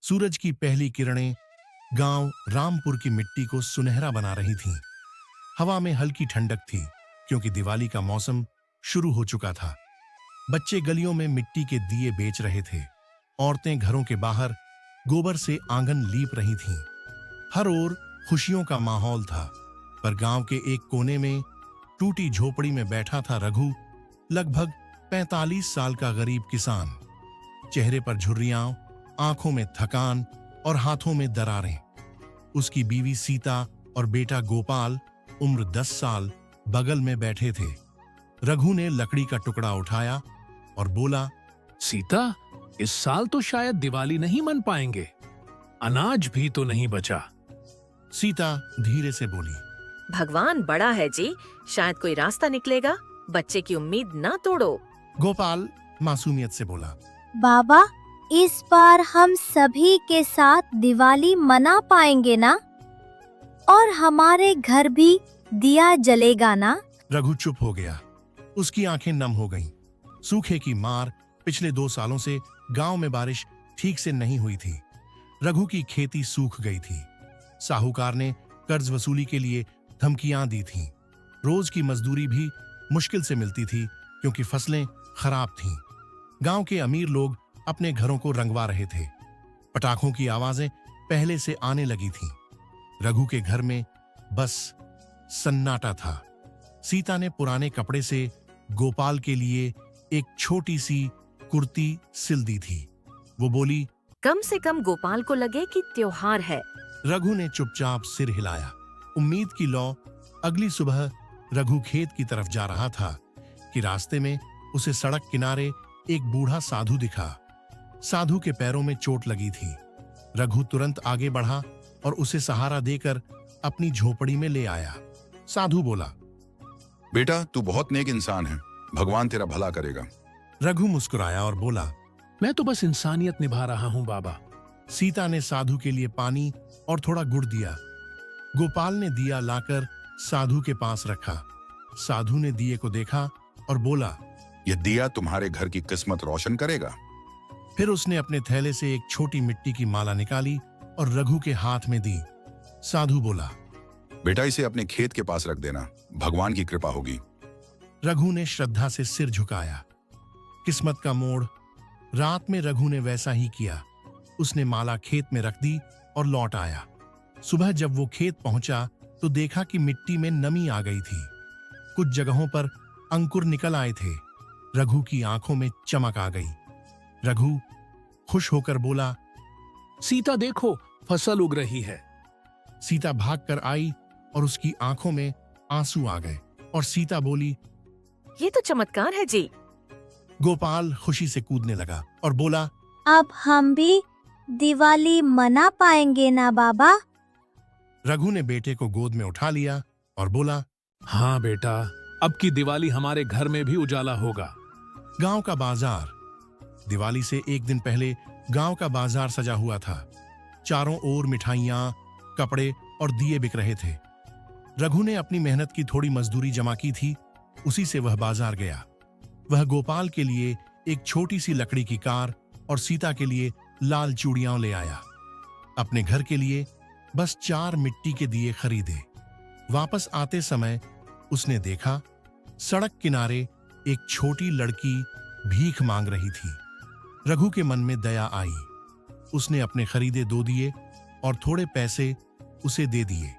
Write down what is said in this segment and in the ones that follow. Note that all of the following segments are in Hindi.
सूरज की पहली किरणें गांव रामपुर की मिट्टी को सुनहरा बना रही थीं। हवा में हल्की ठंडक थी क्योंकि दिवाली का मौसम शुरू हो चुका था। बच्चे गलियों में मिट्टी के दिए बेच रहे थे। औरतें घरों के बाहर गोबर से आंगन लीप रही थीं। हर ओर खुशियों का माहौल था, पर गांव के एक कोने में टूटी झोपड़ी में बैठा था रघु, लगभग 45 साल का गरीब किसान। चेहरे पर झुर्रियां, आंखों में थकान और हाथों में दरारें। उसकी बीवी सीता और बेटा गोपाल, उम्र 10 साल, बगल में बैठे थे। रघु ने लकड़ी का टुकड़ा उठाया और बोला, सीता, इस साल तो शायद दिवाली नहीं मन पाएंगे। अनाज भी तो नहीं बचा। सीता धीरे से बोली, भगवान बड़ा है जी, शायद कोई रास्ता निकलेगा। बच्चे की उम्मीद ना तोड़ो। गोपाल मासूमियत से बोला, बाबा, इस बार हम सभी के साथ दिवाली मना पाएंगे ना? और हमारे घर भी दिया जलेगा ना? रघु चुप हो गया। उसकी आंखें नम हो गईं। सूखे की मार, पिछले 2 सालों से गांव में बारिश ठीक से नहीं हुई थी। रघु की खेती सूख गई थी। साहूकार ने कर्ज वसूली के लिए धमकियां दी थीं। रोज की मजदूरी भी मुश्किल से मिलती थी क्योंकि फसलें खराब थीं। गांव के अमीर लोग अपने घरों को रंगवा रहे थे। पटाखों की आवाजें पहले से आने लगी थीं। रघु के घर में बस सन्नाटा था। सीता ने पुराने कपड़े से गोपाल के लिए एक छोटी सी कुर्ती सिल दी थी। वो बोली, कम से कम गोपाल को लगे कि त्योहार है। रघु ने चुपचाप सिर हिलाया। उम्मीद की लौ। अगली सुबह रघु खेत की तरफ जा रहा था कि रास्ते में उसे सड़क किनारे एक बूढ़ा साधु दिखा। साधु के पैरों में चोट लगी थी। रघु तुरंत आगे बढ़ा और उसे सहारा देकर अपनी झोपड़ी में ले आया। साधु बोला, बेटा, तू बहुत नेक इंसान है, भगवान तेरा भला करेगा। रघु मुस्कुराया और बोला, मैं तो बस इंसानियत निभा रहा हूँ बाबा। सीता ने साधु के लिए पानी और थोड़ा गुड़ दिया। गोपाल ने दिया लाकर साधु के पास रखा। साधु ने दिए को देखा और बोला, यह दिया तुम्हारे घर की किस्मत रोशन करेगा। फिर उसने अपने थैले से एक छोटी मिट्टी की माला निकाली और रघु के हाथ में दी। साधु बोला, बेटा, इसे अपने खेत के पास रख देना, भगवान की कृपा होगी। रघु ने श्रद्धा से सिर झुकाया। किस्मत का मोड़। रात में रघु ने वैसा ही किया। उसने माला खेत में रख दी और लौट आया। सुबह जब वो खेत पहुंचा तो देखा कि मिट्टी में नमी आ गई थी। कुछ जगहों पर अंकुर निकल आए थे। रघु की आंखों में चमक आ गई। रघु खुश होकर बोला, सीता देखो, फसल उग रही है। सीता भागकर आई और उसकी आंखों में आंसू आ गए और सीता बोली, ये तो चमत्कार है जी। गोपाल खुशी से कूदने लगा और बोला, अब हम भी दिवाली मना पाएंगे ना बाबा? रघु ने बेटे को गोद में उठा लिया और बोला, हाँ बेटा, अब की दिवाली हमारे घर में भी उजाला होगा। गांव का बाजार। दिवाली से एक दिन पहले गांव का बाजार सजा हुआ था। चारों ओर मिठाइयां, कपड़े और दिए बिक रहे थे। रघु ने अपनी मेहनत की थोड़ी मजदूरी जमा की थी, उसी से वह बाजार गया। वह गोपाल के लिए एक छोटी सी लकड़ी की कार और सीता के लिए लाल चूड़ियां ले आया। अपने घर के लिए बस 4 मिट्टी के दिए खरीदे। वापस आते समय उसने देखा, सड़क किनारे एक छोटी लड़की भीख मांग रही थी। रघु के मन में दया आई। उसने अपने खरीदे 2 दिए और थोड़े पैसे उसे दे दिए।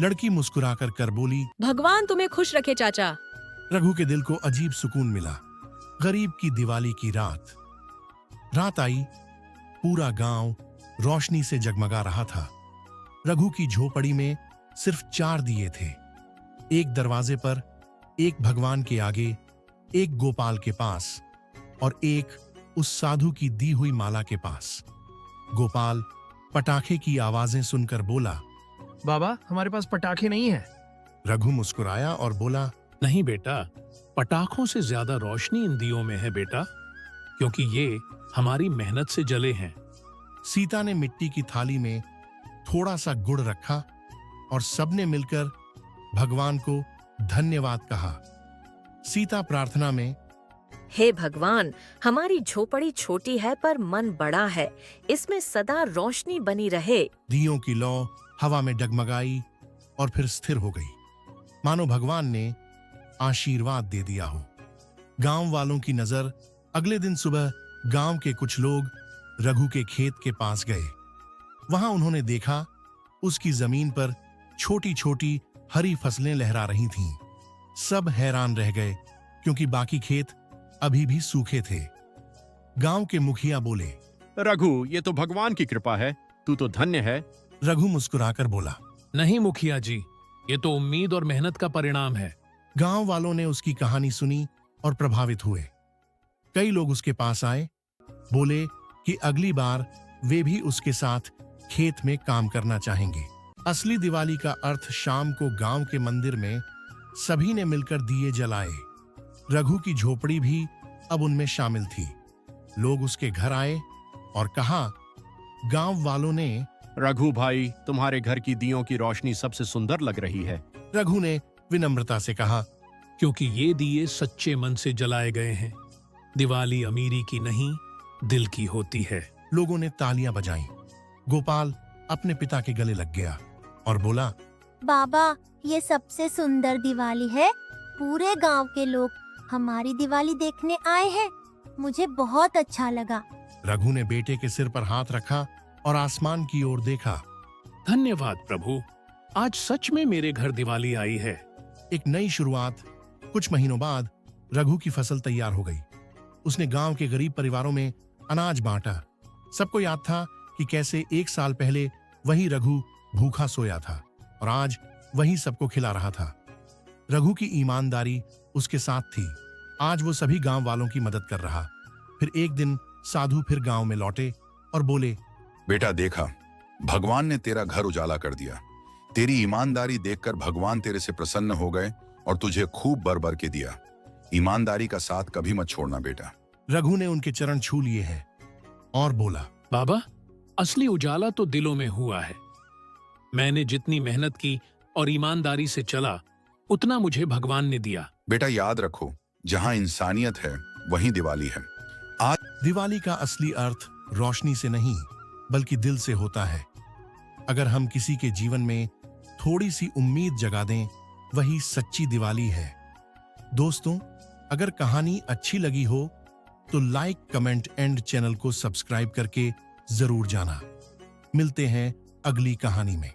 लड़की मुस्कुराकर कर बोली, भगवान तुम्हें खुश रखे चाचा। रघु के दिल को अजीब सुकून मिला। गरीब की दिवाली की रात। रात आई। पूरा गांव रोशनी से जगमगा रहा था। रघु की झोपड़ी में सिर्फ 4 दिए थे। एक दरवाजे पर, एक भगवान के आगे, एक गोपाल के पास और एक उस साधु की दी हुई माला के पास। गोपाल पटाखे की आवाजें सुनकर बोला, बाबा, हमारे पास पटाखे नहीं है। रघु मुस्कुराया और बोला, नहीं बेटा, पटाखों से ज्यादा रोशनी इन दियों में है बेटा, क्योंकि ये हमारी मेहनत से जले हैं। सीता ने मिट्टी की थाली में थोड़ा सा गुड़ रखा और सबने मिलकर भगवान को धन्यवाद कहा। सीता प्रार्थना में, हे भगवान, हमारी झोपड़ी छोटी है पर मन बड़ा है, इसमें सदा रोशनी बनी रहे। दियों की लौ हवा में डगमगाई और फिर स्थिर हो गई, मानो भगवान ने आशीर्वाद दे दिया हो। गांव वालों की नजर अगले दिन सुबह गांव के कुछ लोग रघु के खेत के पास गए। वहां उन्होंने देखा उसकी जमीन पर छोटी छोटी हरी फसलें लहरा रही थीं। सब हैरान रह गए क्योंकि बाकी खेत अभी भी सूखे थे। गांव के मुखिया बोले, रघु, ये तो भगवान की कृपा है, तू तो धन्य है। रघु मुस्कुराकर बोला, नहीं मुखिया जी, ये तो उम्मीद और मेहनत का परिणाम है। गांव वालों ने उसकी कहानी सुनी और प्रभावित हुए। कई लोग उसके पास आए, बोले कि अगली बार वे भी उसके साथ खेत में काम करना चाहेंगे। असली दिवाली का अर्थ शाम को गांव के मंदिर में सभी ने मिलकर दिए जलाए। रघु की झोपड़ी भी अब उनमें शामिल थी। लोग उसके घर आए और कहा, गांव वालों ने। रघु भाई, तुम्हारे घर की दियों की रोशनी सबसे सुंदर लग रही है। रघु ने विनम्रता से कहा, क्योंकि ये दिए सच्चे मन से जलाए गए हैं। दिवाली अमीरी की नहीं, दिल की होती है। लोगों ने तालियां बजाईं। गोपाल अपने पिता के गले लग गया और बोला, बाबा, ये सबसे सुंदर दिवाली है। पूरे गांव के लोग हमारी दिवाली देखने आए हैं। मुझे बहुत अच्छा लगा। रघु ने बेटे के सिर पर हाथ रखा और आसमान की ओर देखा। धन्यवाद प्रभु, आज सच में मेरे घर दिवाली आई है। एक नई शुरुआत। कुछ महीनों बाद रघु की फसल तैयार हो गई। उसने गांव के गरीब परिवारों में अनाज बांटा। सबको याद था कि कैसे एक साल पहले वही रघु भूखा सोया था और आज वही सबको खिला रहा था। रघु की ईमानदारी उसके साथ थी। आज वो सभी गांव वालों की मदद कर रहा। फिर एक दिन साधु फिर गांव में लौटे और बोले, बेटा देखा, भगवान ने तेरा घर उजाला कर दिया। तेरी ईमानदारी देखकर भगवान तेरे से प्रसन्न हो गए और तुझे खूब बर बर के दिया। ईमानदारी का साथ कभी मत छोड़ना बेटा। रघु ने उनके चरण छू लिए हैं और बोला, बाबा, असली उजाला तो दिलों में हुआ है। मैंने जितनी मेहनत की और ईमानदारी से चला, उतना मुझे भगवान ने दिया। बेटा याद रखो, जहाँ इंसानियत है वहीं दिवाली है। दिवाली का असली अर्थ रोशनी से नहीं बल्कि दिल से होता है। अगर हम किसी के जीवन में थोड़ी सी उम्मीद जगा दें, वही सच्ची दिवाली है। दोस्तों, अगर कहानी अच्छी लगी हो तो लाइक, कमेंट एंड चैनल को सब्सक्राइब करके जरूर जाना। मिलते हैं अगली कहानी में।